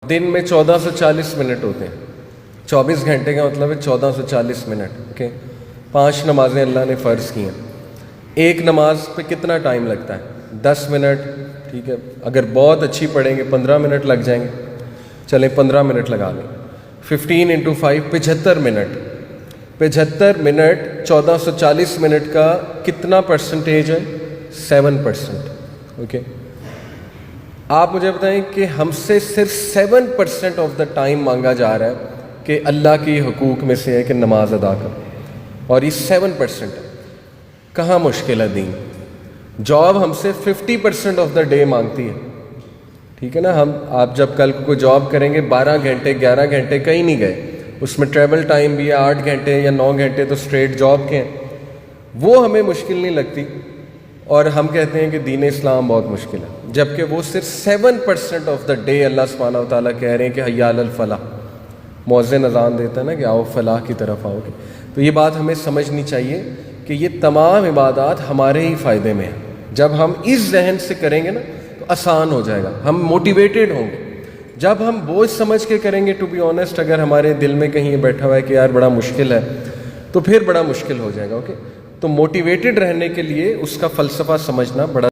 दिन में 1440 मिनट होते हैं। 24 घंटे का मतलब है 1440 मिनट। ओके, 5 नमाजें अल्लाह ने फ़र्ज़ की हैं। एक नमाज पे कितना टाइम लगता है? 10 मिनट। ठीक है, अगर बहुत अच्छी पढ़ेंगे 15 मिनट लग जाएंगे। चलें 15 मिनट लगा लें। 15 × 5 75 मिनट। 75 मिनट 1440 मिनट का कितना परसेंटेज है? 7%। ओके, आप मुझे बताएं कि हमसे सिर्फ 7% ऑफ द टाइम मांगा जा रहा है कि अल्लाह की हुकूक में से है कि नमाज अदा करो, और ये 7% है। कहाँ मुश्किल है दीन? जॉब हमसे 50% ऑफ द डे मांगती है। ठीक है ना, आप जब कल को कोई जॉब करेंगे 12 घंटे 11 घंटे कहीं नहीं गए, उसमें ट्रैवल टाइम भी है 8 घंटे या 9 घंटे तो स्ट्रेट जॉब के हैं, वो हमें मुश्किल नहीं लगती, और हम कहते हैं कि दीन इस्लाम बहुत मुश्किल है, जबकि वो सिर्फ 7% ऑफ द डे अल्लाह सुब्हानहू व तआला कह रहे हैं कि हय्या अलल फलाह, मौज़िन अज़ान देता है ना कि आओ फलाह की तरफ आओगे। तो ये बात हमें समझनी चाहिए कि ये तमाम इबादात हमारे ही फ़ायदे में हैं। जब हम इस जहन से करेंगे ना तो आसान हो जाएगा, हम मोटिवेटेड होंगे। जब हम बोझ समझ के करेंगे, टू बी ऑनेस्ट, अगर हमारे दिल में कहीं ये बैठा हुआ है कि यार बड़ा मुश्किल है, तो फिर बड़ा मुश्किल हो जाएगा। ओके, तो मोटिवेटेड रहने के लिए उसका फ़लसफ़ा समझना बड़ा